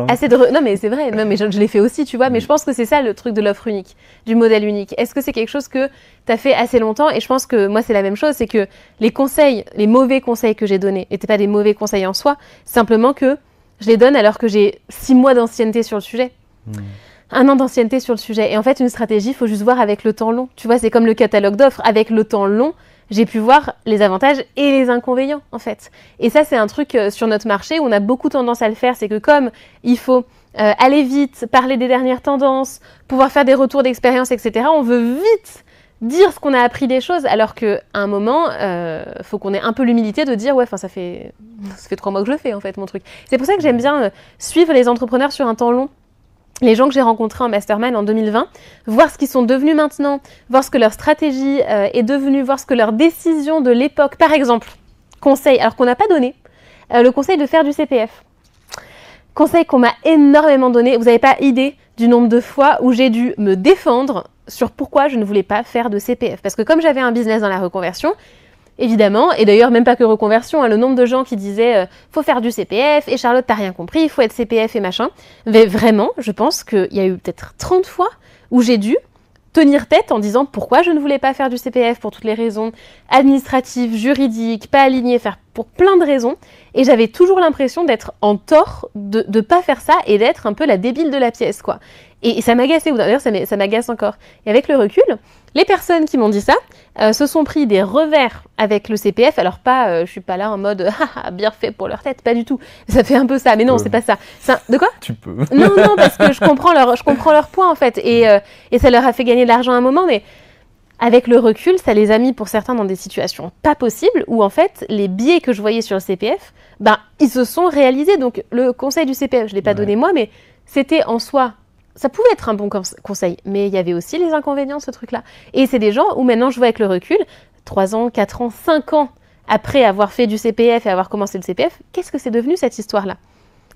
assez de... Non, mais c'est vrai, non, mais je l'ai fait aussi, tu vois, mais je pense que c'est ça le truc de l'offre unique, du modèle unique. Est-ce que c'est quelque chose que t'as fait assez longtemps? Et je pense que moi, c'est la même chose, c'est que les conseils, les mauvais conseils que j'ai donnés, n'étaient pas des mauvais conseils en soi, simplement que je les donne alors que j'ai 6 mois d'ancienneté sur le sujet. 1 an d'ancienneté sur le sujet. Et en fait, une stratégie, il faut juste voir avec le temps long. Tu vois, c'est comme le catalogue d'offres. Avec le temps long, j'ai pu voir les avantages et les inconvénients, en fait. Et ça, c'est un truc sur notre marché où on a beaucoup tendance à le faire. C'est que comme il faut aller vite, parler des dernières tendances, pouvoir faire des retours d'expérience, etc., on veut vite dire ce qu'on a appris des choses, alors qu'à un moment, faut qu'on ait un peu l'humilité de dire, ouais, ça fait 3 mois que je le fais, en fait, mon truc. C'est pour ça que j'aime bien suivre les entrepreneurs sur un temps long. Les gens que j'ai rencontrés en mastermind en 2020, voir ce qu'ils sont devenus maintenant, voir ce que leur stratégie est devenue, voir ce que leur décision de l'époque, par exemple, conseil, alors qu'on n'a pas donné, le conseil de faire du CPF. Conseil qu'on m'a énormément donné, vous n'avez pas idée du nombre de fois où j'ai dû me défendre sur pourquoi je ne voulais pas faire de CPF. Parce que comme j'avais un business dans la reconversion, évidemment, et d'ailleurs même pas que reconversion, le nombre de gens qui disaient faut faire du CPF, et Charlotte t'as rien compris, il faut être CPF et machin. Mais vraiment, je pense qu'il y a eu peut-être 30 fois où j'ai dû tenir tête en disant pourquoi je ne voulais pas faire du CPF pour toutes les raisons administratives, juridiques, pas alignées, faire pour plein de raisons. Et j'avais toujours l'impression d'être en tort de pas faire ça et d'être un peu la débile de la pièce, quoi. Et ça m'agaçait, d'ailleurs ça m'agace encore. Et avec le recul, les personnes qui m'ont dit ça se sont pris des revers avec le CPF. Alors pas, je suis pas là en mode bien fait pour leur tête, pas du tout. Ça fait un peu ça, mais non, c'est pas ça. De quoi? Tu peux. Non, parce que je comprends leur point en fait, et ça leur a fait gagner de l'argent à un moment, mais avec le recul, ça les a mis pour certains dans des situations pas possibles où en fait les biais que je voyais sur le CPF, ils se sont réalisés. Donc le conseil du CPF, je l'ai pas donné moi, mais c'était en soi. Ça pouvait être un bon conseil, mais il y avait aussi les inconvénients de ce truc-là. Et c'est des gens où maintenant je vois avec le recul, 3 ans, 4 ans, 5 ans après avoir fait du CPF et avoir commencé le CPF, qu'est-ce que c'est devenu cette histoire-là?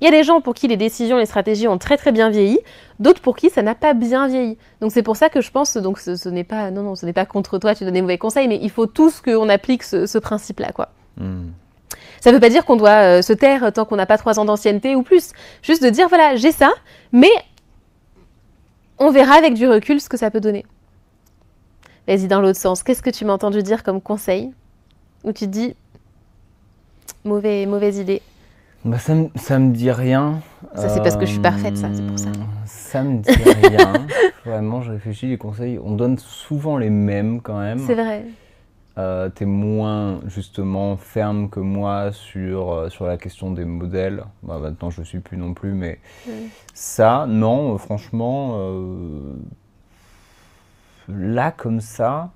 Il y a des gens pour qui les décisions, les stratégies ont très très bien vieilli, d'autres pour qui ça n'a pas bien vieilli. Donc c'est pour ça que je pense, donc ce n'est pas, non, ce n'est pas contre toi, tu donnes des mauvais conseils, mais il faut tous qu'on applique ce principe-là, quoi. Ça ne veut pas dire qu'on doit se taire tant qu'on n'a pas 3 ans d'ancienneté ou plus. Juste de dire, voilà, j'ai ça, mais on verra avec du recul ce que ça peut donner. Vas-y, dans l'autre sens, qu'est-ce que tu m'as entendu dire comme conseil? Où tu te dis, mauvaise idée. Ça me dit rien. Ça, c'est parce que je suis parfaite, ça, c'est pour ça. Ça me dit rien. Vraiment, je réfléchis, les conseils, on donne souvent les mêmes quand même. C'est vrai. t'es moins justement ferme que moi sur la question des modèles. Bah, maintenant je suis plus non plus, mais ça, non, franchement, là comme ça,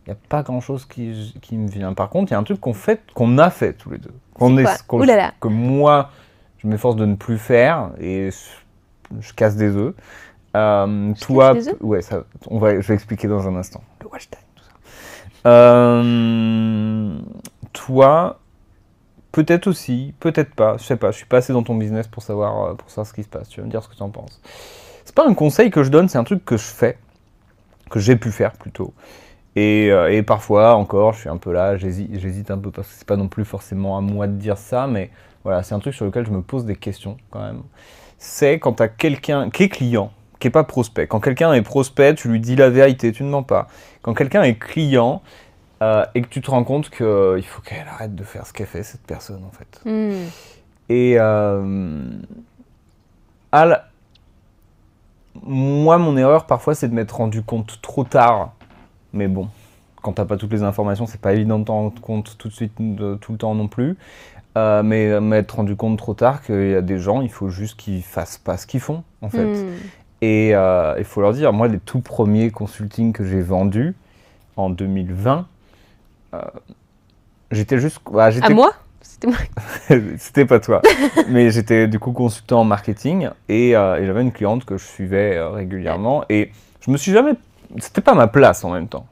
il n'y a pas grand chose qui me vient. Par contre, il y a un truc qu'on a fait tous les deux. Ouh là là. Que moi, je m'efforce de ne plus faire et je casse des œufs. Toi, casse des œufs ouais, ça, je vais expliquer dans un instant. Le watch time, tout ça. Toi, peut-être aussi, peut-être pas, je sais pas, je suis pas assez dans ton business pour savoir ce qui se passe. Tu vas me dire ce que tu en penses. C'est pas un conseil que je donne, c'est un truc que je fais, que j'ai pu faire plutôt. Et parfois encore, je suis un peu là, j'hésite un peu parce que c'est pas non plus forcément à moi de dire ça, mais voilà, c'est un truc sur lequel je me pose des questions quand même. C'est quand t'as quelqu'un qui est client, qui est pas prospect. Quand quelqu'un est prospect, tu lui dis la vérité, tu ne mens pas. Quand quelqu'un est client et que tu te rends compte qu'il faut qu'elle arrête de faire ce qu'elle fait, cette personne en fait. Et moi, mon erreur parfois, c'est de m'être rendu compte trop tard. Mais bon, quand t'as pas toutes les informations, c'est pas évident de t'en rendre compte tout de suite, tout le temps non plus. Mais m'être rendu compte trop tard qu'il y a des gens, il faut juste qu'ils fassent pas ce qu'ils font, en fait. Et il faut leur dire, moi, les tout premiers consultings que j'ai vendus en 2020, j'étais juste... À moi ? C'était moi. C'était pas toi. Mais j'étais du coup consultant en marketing et j'avais une cliente que je suivais régulièrement et je me suis jamais... C'était pas ma place en même temps.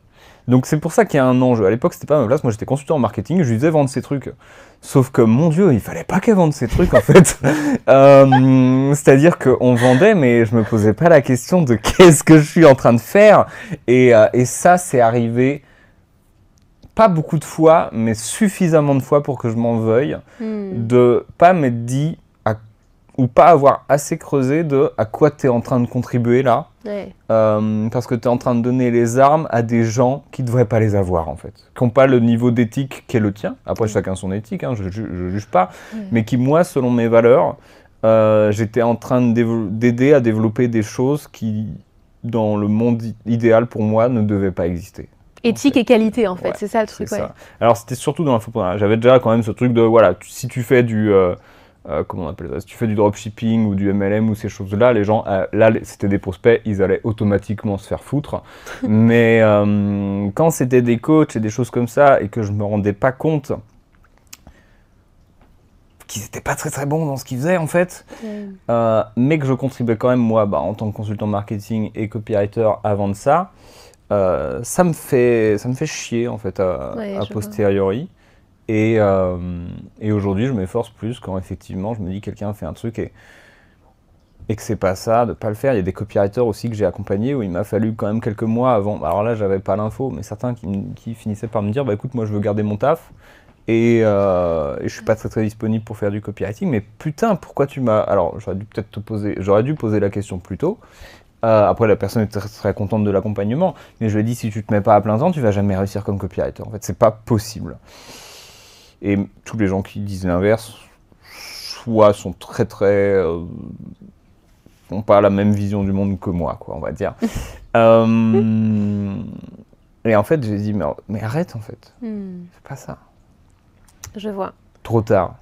Donc c'est pour ça qu'il y a un enjeu. À l'époque, c'était pas ma place. Moi, j'étais consultant en marketing, je lui disais vendre ses trucs. Sauf que, mon Dieu, il fallait pas qu'elle vende ses trucs, en fait. C'est-à-dire qu'on vendait, mais je me posais pas la question de qu'est-ce que je suis en train de faire. Et ça, c'est arrivé pas beaucoup de fois, mais suffisamment de fois pour que je m'en veuille, de pas m'être dit, ou pas avoir assez creusé de à quoi tu es en train de contribuer là. Parce que tu es en train de donner les armes à des gens qui ne devraient pas les avoir, en fait. Qui n'ont pas le niveau d'éthique qui est le tien. Après, chacun son éthique, hein, je ne juge pas. Mais qui, moi, selon mes valeurs, j'étais en train d'aider à développer des choses qui, dans le monde idéal, pour moi, ne devaient pas exister. Éthique et qualité, en fait, c'est ça le truc. Ça. Alors, c'était surtout dans l'infoprenariat. J'avais déjà quand même ce truc de, voilà, si tu fais du... comment on appelle ça ? Si tu fais du dropshipping ou du MLM ou ces choses-là, les gens, là, c'était des prospects, ils allaient automatiquement se faire foutre. Mais quand c'était des coachs et des choses comme ça, et que je me rendais pas compte qu'ils étaient pas très très bons dans ce qu'ils faisaient en fait, mais que je contribuais quand même moi, en tant que consultant marketing et copywriter à vendre ça, ça me fait chier en fait à posteriori. Et aujourd'hui, je m'efforce plus quand effectivement je me dis quelqu'un fait un truc et que c'est pas ça, de pas le faire. Il y a des copywriters aussi que j'ai accompagnés où il m'a fallu quand même quelques mois avant. Alors là, j'avais pas l'info, mais certains qui finissaient par me dire, écoute, moi je veux garder mon taf et je suis pas très très disponible pour faire du copywriting. Mais putain, pourquoi tu m'as... Alors j'aurais dû poser la question plus tôt. Après, la personne est très, très contente de l'accompagnement, mais je lui ai dit, si tu te mets pas à plein temps, tu vas jamais réussir comme copywriter. En fait, c'est pas possible. Et tous les gens qui disent l'inverse, soit sont très très... n'ont pas la même vision du monde que moi, quoi, on va dire. Et en fait, j'ai dit, mais arrête, en fait. Fais pas ça. Je vois. Trop tard.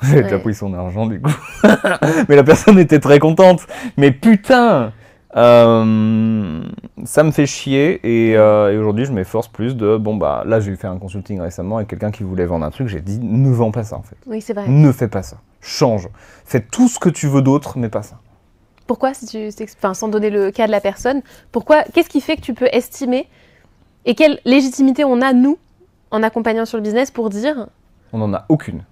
J'ai déjà pris son argent, du coup. Mais la personne était très contente. Mais putain, ça me fait chier et aujourd'hui je m'efforce plus de là j'ai fait un consulting récemment avec quelqu'un qui voulait vendre un truc, j'ai dit ne vends pas ça en fait. Oui, c'est vrai. Ne fais pas ça, change, fais tout ce que tu veux d'autre mais pas ça. Pourquoi, sans donner le cas de la personne, qu'est-ce qui fait que tu peux estimer et quelle légitimité on a nous en accompagnant sur le business pour dire on n'en a aucune.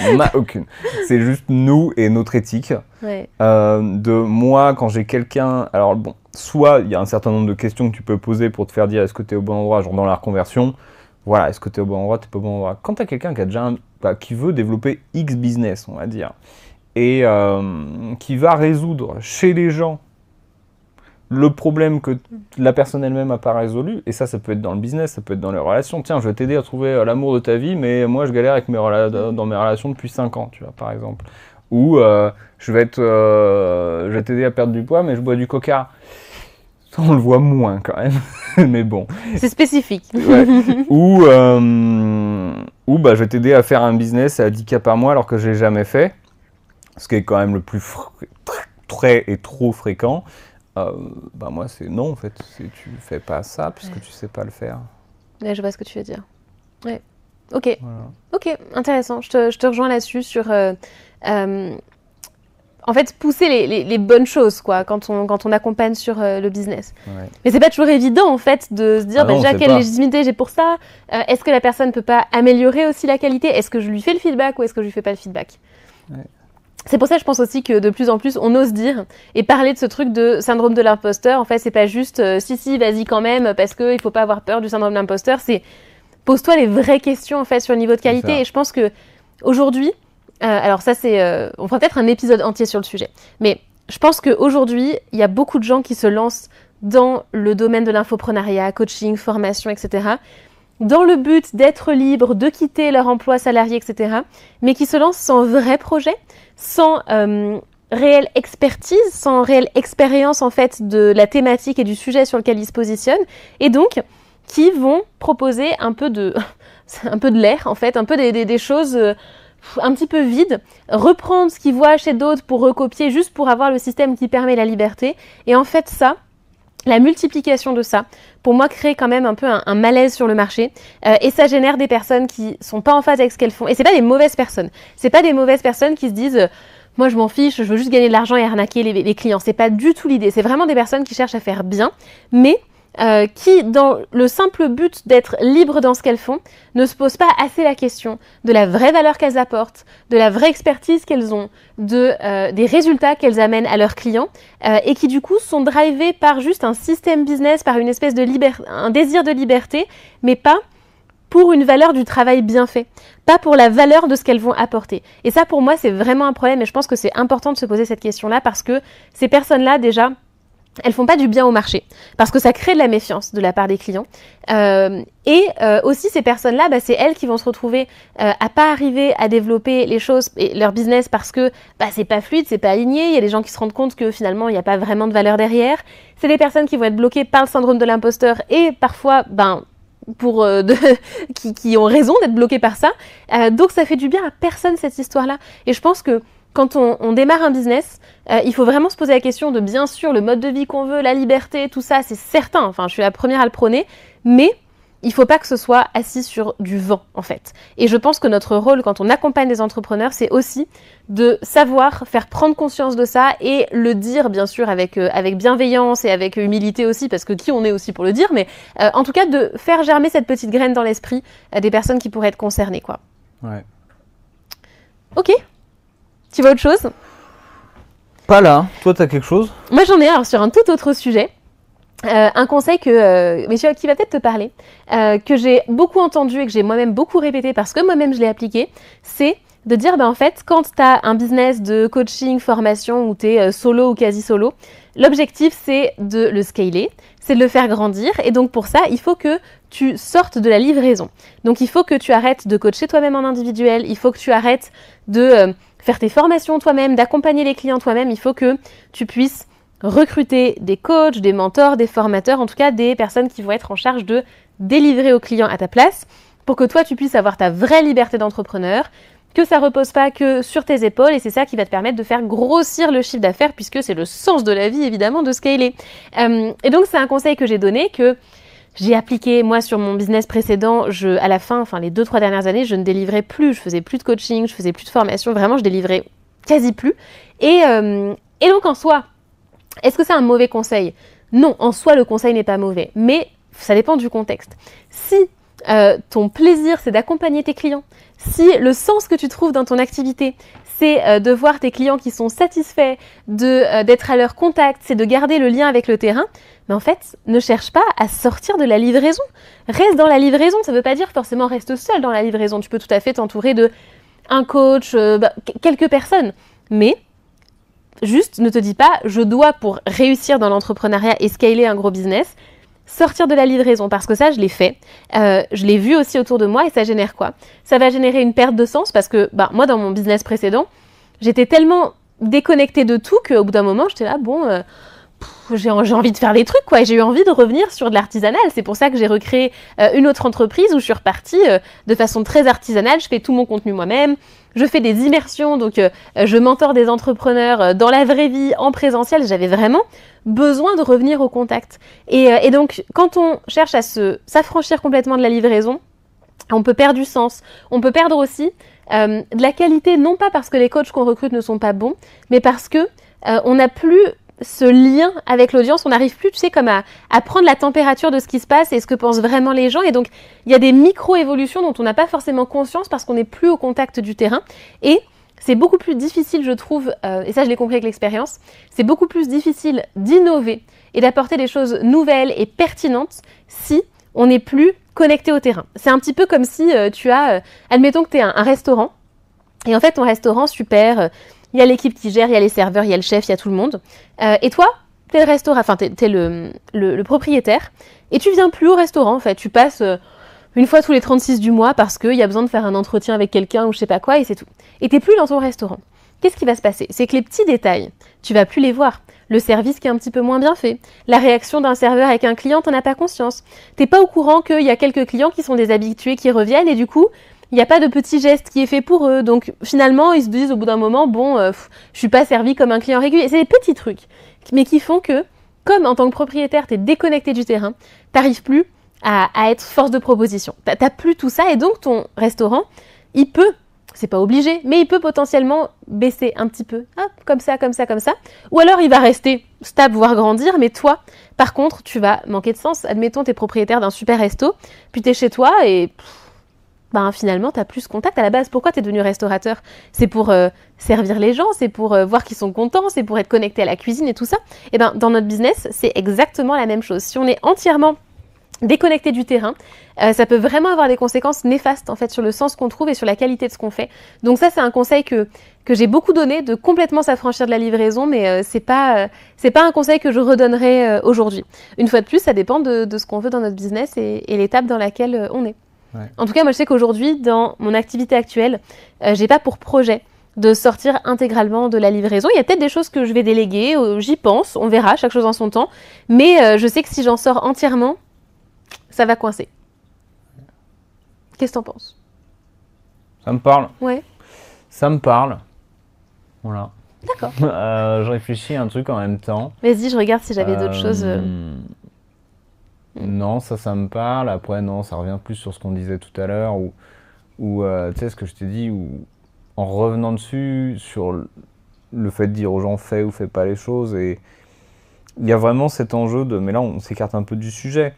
On n'en a aucune. C'est juste nous et notre éthique. De moi, quand j'ai quelqu'un... Alors bon, soit il y a un certain nombre de questions que tu peux poser pour te faire dire est-ce que tu es au bon endroit, genre dans la reconversion. Voilà, est-ce que tu es au bon endroit, tu n'es pas au bon endroit. Quand tu as quelqu'un qui a déjà qui veut développer X business, on va dire, et qui va résoudre chez les gens le problème que la personne elle-même n'a pas résolu, et ça peut être dans le business, ça peut être dans les relations. Tiens, je vais t'aider à trouver l'amour de ta vie, mais moi je galère avec dans mes relations depuis 5 ans, tu vois, par exemple. Ou je vais t'aider à perdre du poids, mais je bois du coca. Ça, on le voit moins quand même. mais bon. C'est spécifique. Ouais. Ou bah, je vais t'aider à faire un business à 10K par mois alors que je l'ai jamais fait, ce qui est quand même le plus très et trop fréquent. Bah moi c'est non en fait, tu fais pas ça puisque tu sais pas le faire. Ouais, je vois ce que tu veux dire. Ouais. Ok. Voilà. Ok, intéressant. Je te rejoins là-dessus sur en fait pousser les bonnes choses quoi quand on accompagne sur le business. Ouais. Mais c'est pas toujours évident en fait de se dire Non, déjà c'est quelle pas. légitimité j'ai pour ça. Est-ce que la personne peut pas améliorer aussi la qualité? Est-ce que je lui fais le feedback ou est-ce que je lui fais pas le feedback? Ouais. C'est pour ça je pense aussi que de plus en plus on ose dire et parler de ce truc de syndrome de l'imposteur. En fait c'est pas juste si vas-y quand même parce que il faut pas avoir peur du syndrome de l'imposteur. C'est pose-toi les vraies questions en fait sur le niveau de qualité. Et je pense que aujourd'hui alors ça c'est on fera peut-être un épisode entier sur le sujet, mais je pense qu'aujourd'hui il y a beaucoup de gens qui se lancent dans le domaine de l'infoprenariat, coaching, formation, etc., dans le but d'être libre, de quitter leur emploi salarié, etc., mais qui se lancent sans vrai projet, sans réelle expertise, sans réelle expérience en fait de la thématique et du sujet sur lequel ils se positionnent, et donc qui vont proposer un peu de l'air en fait, un peu des choses un petit peu vides, reprendre ce qu'ils voient chez d'autres pour recopier juste pour avoir le système qui permet la liberté, et en fait ça, la multiplication de ça, pour moi, crée quand même un peu un malaise sur le marché et ça génère des personnes qui sont pas en phase avec ce qu'elles font. Et c'est pas des mauvaises personnes. C'est pas des mauvaises personnes qui se disent moi je m'en fiche, je veux juste gagner de l'argent et arnaquer les clients. C'est pas du tout l'idée. C'est vraiment des personnes qui cherchent à faire bien, mais qui, dans le simple but d'être libres dans ce qu'elles font, ne se posent pas assez la question de la vraie valeur qu'elles apportent, de la vraie expertise qu'elles ont, des résultats qu'elles amènent à leurs clients, et qui du coup sont drivées par juste un système business, par une espèce de un désir de liberté, mais pas pour une valeur du travail bien fait, pas pour la valeur de ce qu'elles vont apporter. Et ça, pour moi, c'est vraiment un problème, et je pense que c'est important de se poser cette question-là, parce que ces personnes-là, déjà, elles font pas du bien au marché parce que ça crée de la méfiance de la part des clients et aussi ces personnes-là, c'est elles qui vont se retrouver à pas arriver à développer les choses et leur business parce que c'est pas fluide, c'est pas aligné. Il y a des gens qui se rendent compte que finalement il n'y a pas vraiment de valeur derrière. C'est des personnes qui vont être bloquées par le syndrome de l'imposteur et parfois qui ont raison d'être bloquées par ça. Donc ça fait du bien à personne cette histoire-là. Et je pense que quand on démarre un business, il faut vraiment se poser la question de, bien sûr, le mode de vie qu'on veut, la liberté, tout ça, c'est certain. Enfin, je suis la première à le prôner, mais il ne faut pas que ce soit assis sur du vent, en fait. Et je pense que notre rôle, quand on accompagne des entrepreneurs, c'est aussi de savoir faire prendre conscience de ça et le dire, bien sûr, avec bienveillance et avec humilité aussi, parce que qui on est aussi pour le dire, mais en tout cas, de faire germer cette petite graine dans l'esprit des personnes qui pourraient être concernées, quoi. Ouais. Ok. Tu vois autre chose? Pas là. Toi, t'as quelque chose? Moi, j'en ai un sur un tout autre sujet. Un conseil qui va peut-être te parler, que j'ai beaucoup entendu et que j'ai moi-même beaucoup répété parce que moi-même je l'ai appliqué, c'est de dire en fait, quand tu as un business de coaching, formation où tu es solo ou quasi solo, l'objectif c'est de le scaler, c'est de le faire grandir et donc pour ça, il faut que tu sortes de la livraison. Donc il faut que tu arrêtes de coacher toi-même en individuel, il faut que tu arrêtes de faire tes formations toi-même, d'accompagner les clients toi-même, il faut que tu puisses recruter des coachs, des mentors, des formateurs, en tout cas des personnes qui vont être en charge de délivrer aux clients à ta place pour que toi tu puisses avoir ta vraie liberté d'entrepreneur, que ça repose pas que sur tes épaules et c'est ça qui va te permettre de faire grossir le chiffre d'affaires puisque c'est le sens de la vie évidemment de scaler. Et donc c'est un conseil que j'ai donné que j'ai appliqué moi sur mon business précédent. À la fin, les 2-3 dernières années, je ne délivrais plus, je faisais plus de coaching, je faisais plus de formation, vraiment je délivrais quasi plus. Et donc en soi, est-ce que c'est un mauvais conseil? Non, en soi le conseil n'est pas mauvais, mais ça dépend du contexte. Si ton plaisir c'est d'accompagner tes clients, si le sens que tu trouves dans ton activité c'est de voir tes clients qui sont satisfaits, d'être à leur contact, c'est de garder le lien avec le terrain, mais en fait, ne cherche pas à sortir de la livraison. Reste dans la livraison, ça ne veut pas dire forcément reste seul dans la livraison. Tu peux tout à fait t'entourer de un coach, quelques personnes, mais juste ne te dis pas je dois pour réussir dans l'entrepreneuriat et scaler un gros business, sortir de la livraison, parce que ça je l'ai fait, je l'ai vu aussi autour de moi et ça génère quoi? Ça va générer une perte de sens parce que moi dans mon business précédent, j'étais tellement déconnectée de tout qu'au bout d'un moment j'étais là j'ai envie de faire des trucs, quoi. J'ai eu envie de revenir sur de l'artisanal. C'est pour ça que j'ai recréé une autre entreprise où je suis repartie de façon très artisanale. Je fais tout mon contenu moi-même. Je fais des immersions, donc je mentore des entrepreneurs dans la vraie vie, en présentiel. J'avais vraiment besoin de revenir au contact. Et donc, quand on cherche à s'affranchir complètement de la livraison, on peut perdre du sens. On peut perdre aussi de la qualité, non pas parce que les coachs qu'on recrute ne sont pas bons, mais parce que on n'a plus ce lien avec l'audience, on n'arrive plus, tu sais, comme à prendre la température de ce qui se passe et ce que pensent vraiment les gens. Et donc, il y a des micro-évolutions dont on n'a pas forcément conscience parce qu'on n'est plus au contact du terrain. Et c'est beaucoup plus difficile, je trouve, et ça je l'ai compris avec l'expérience, c'est beaucoup plus difficile d'innover et d'apporter des choses nouvelles et pertinentes si on n'est plus connecté au terrain. C'est un petit peu comme si tu as, admettons que tu es un restaurant, et en fait ton restaurant, super, il y a l'équipe qui gère, il y a les serveurs, il y a le chef, il y a tout le monde. Et toi, t'es le restaurant, enfin t'es le propriétaire, et tu viens plus au restaurant en fait. Tu passes une fois tous les 36 du mois parce qu'il y a besoin de faire un entretien avec quelqu'un ou je sais pas quoi, et c'est tout. Et t'es plus dans ton restaurant. Qu'est-ce qui va se passer? C'est que les petits détails, tu vas plus les voir. Le service qui est un petit peu moins bien fait, la réaction d'un serveur avec un client, t'en as pas conscience. T'es pas au courant qu'il y a quelques clients qui sont des habitués qui reviennent et du coup, il n'y a pas de petit geste qui est fait pour eux. Donc finalement, ils se disent au bout d'un moment, bon, je suis pas servi comme un client régulier. C'est des petits trucs, mais qui font que, comme en tant que propriétaire, tu es déconnecté du terrain, t'arrives plus à être force de proposition. T'as plus tout ça et donc ton restaurant, il peut, c'est pas obligé, mais il peut potentiellement baisser un petit peu, hop, comme ça, comme ça, comme ça. Ou alors il va rester stable, voire grandir, mais toi, par contre, tu vas manquer de sens. Admettons, tu es propriétaire d'un super resto, puis tu es chez toi et finalement, tu n'as plus ce contact à la base. Pourquoi tu es devenu restaurateur? C'est pour servir les gens, c'est pour voir qu'ils sont contents, c'est pour être connecté à la cuisine et tout ça. Et dans notre business, c'est exactement la même chose. Si on est entièrement déconnecté du terrain, ça peut vraiment avoir des conséquences néfastes en fait sur le sens qu'on trouve et sur la qualité de ce qu'on fait. Donc ça, c'est un conseil que j'ai beaucoup donné, de complètement s'affranchir de la livraison, mais c'est pas un conseil que je redonnerai aujourd'hui. Une fois de plus, ça dépend de ce qu'on veut dans notre business et l'étape dans laquelle on est. Ouais. En tout cas, moi je sais qu'aujourd'hui, dans mon activité actuelle, j'ai pas pour projet de sortir intégralement de la livraison. Il y a peut-être des choses que je vais déléguer, j'y pense, on verra, chaque chose en son temps. Mais je sais que si j'en sors entièrement, ça va coincer. Qu'est-ce que t'en penses? Ça me parle. Ouais. Ça me parle. Voilà. D'accord. Je réfléchis à un truc en même temps. Vas-y, je regarde si j'avais d'autres choses. Non, ça me parle. Après, non, ça revient plus sur ce qu'on disait tout à l'heure, ou tu sais, ce que je t'ai dit, ou en revenant dessus, sur le fait de dire aux gens fais ou fais pas les choses. Et il y a vraiment cet enjeu de... Mais là, on s'écarte un peu du sujet.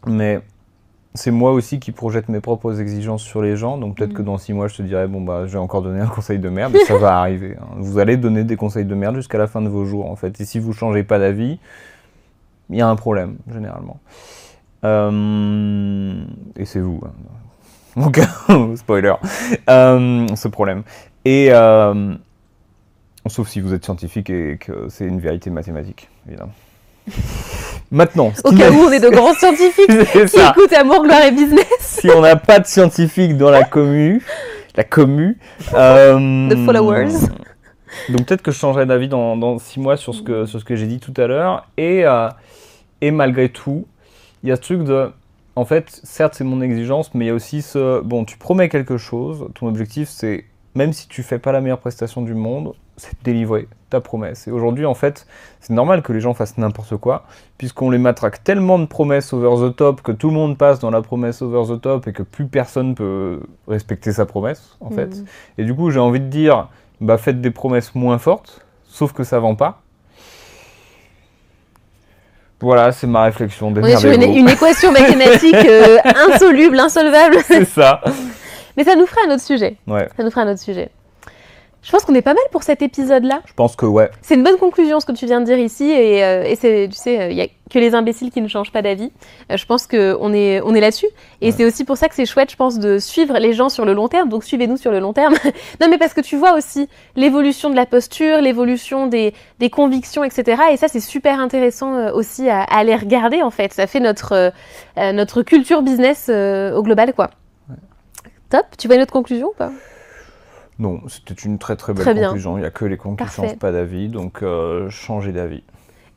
Mais c'est moi aussi qui projette mes propres exigences sur les gens. Donc peut-être que dans 6 mois, je te dirais, bon, bah, je vais encore donner un conseil de merde. Et ça va arriver. Hein. Vous allez donner des conseils de merde jusqu'à la fin de vos jours, en fait. Et si vous changez pas d'avis, il y a un problème, généralement. Et c'est vous. Hein. Donc, spoiler. Ce problème. Et sauf si vous êtes scientifique et que c'est une vérité mathématique, évidemment. Maintenant, au cas où on est de grands scientifiques qui écoutent Amour, Gloire et Business. Si on n'a pas de scientifiques dans la commu, The followers. Donc peut-être que je changerai d'avis dans 6 mois sur ce que j'ai dit tout à l'heure. Et malgré tout, il y a ce truc de... En fait, certes, c'est mon exigence, mais il y a aussi ce... Bon, tu promets quelque chose, ton objectif, c'est... Même si tu fais pas la meilleure prestation du monde, c'est de délivrer ta promesse. Et aujourd'hui, en fait, c'est normal que les gens fassent n'importe quoi, puisqu'on les matraque tellement de promesses over the top, que tout le monde passe dans la promesse over the top, et que plus personne peut respecter sa promesse, en fait. Et du coup, j'ai envie de dire, bah, faites des promesses moins fortes, sauf que ça vend pas. Voilà, c'est ma réflexion. On est sur une équation mathématique insoluble, insolvable. C'est ça. Mais ça nous fera un autre sujet. Ouais. Ça nous fera un autre sujet. Je pense qu'on est pas mal pour cet épisode-là. Je pense que ouais. C'est une bonne conclusion ce que tu viens de dire ici. Et c'est, tu sais, il n'y a que les imbéciles qui ne changent pas d'avis. Je pense qu'on est là-dessus. Et c'est aussi pour ça que c'est chouette, je pense, de suivre les gens sur le long terme. Donc suivez-nous sur le long terme. Non, mais parce que tu vois aussi l'évolution de la posture, l'évolution des convictions, etc. Et ça, c'est super intéressant aussi à aller regarder, en fait. Ça fait notre culture business au global, quoi. Top. Tu vois une autre conclusion ou pas? Non, c'était une très très belle conclusion. Il n'y a que les cons qui ne changent pas d'avis, donc changez d'avis.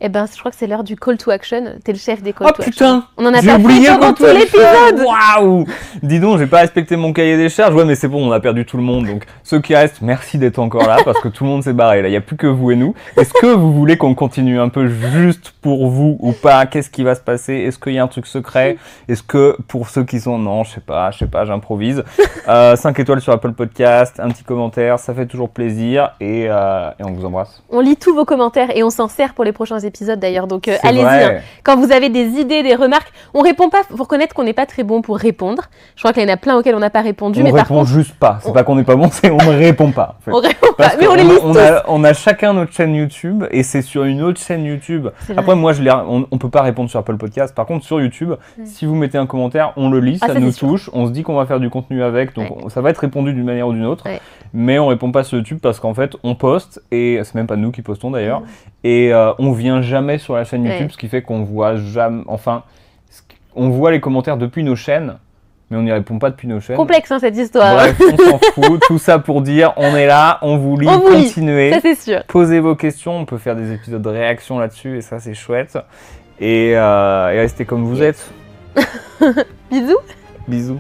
Eh ben, je crois que c'est l'heure du call to action. T'es le chef des call Oh to action. putain, On en a j'ai pas oublié fait pendant le tout call to l'épisode. Waouh. Dis donc, j'ai pas respecté mon cahier des charges. Ouais, mais c'est bon, on a perdu tout le monde. Donc, ceux qui restent, merci d'être encore là parce que tout le monde s'est barré. Là, il y a plus que vous et nous. Est-ce que vous voulez qu'on continue un peu juste pour vous ou pas? Qu'est-ce qui va se passer? Est-ce qu'il y a un truc secret? Est-ce que pour ceux qui sont non, je sais pas, j'improvise. 5 étoiles sur Apple Podcast, un petit commentaire, ça fait toujours plaisir et on vous embrasse. On lit tous vos commentaires et on s'en sert pour les prochains épisodes d'ailleurs. Donc C'est allez-y. vrai. Hein. Quand vous avez des idées, des remarques, on répond pas. Faut reconnaître qu'on n'est pas très bon pour répondre. Je crois qu'il y en a plein auxquels on n'a pas répondu. On mais par répond contre, juste pas. C'est pas qu'on n'est pas bon, c'est on ne répond pas. En fait. on répond pas. Parce Mais on les qu'on- lit tous. on a chacun notre chaîne YouTube et c'est sur une autre chaîne YouTube. C'est Après, vrai. moi, on peut pas répondre sur Apple Podcast. Par contre, sur YouTube, si vous mettez un commentaire, on le lit, Ah, ça ça, nous c'est sûr. touche. On se dit qu'on va faire du contenu avec, donc ça va être répondu d'une manière ou d'une autre. Ouais. Mais on répond pas sur YouTube parce qu'en fait, on poste et c'est même pas nous qui postons d'ailleurs. Et on vient jamais sur la chaîne YouTube, Ouais. ce qui fait qu'on voit jamais. Enfin, on voit les commentaires depuis nos chaînes, mais on n'y répond pas depuis nos chaînes. Complexe hein, cette histoire. Bref, on s'en fout. Tout ça pour dire, on est là, on vous lit, On vous lit. continuez. Ça c'est sûr. Posez vos questions, on peut faire des épisodes de réaction là-dessus et ça c'est chouette. Et restez comme vous êtes. Bisous. Bisous.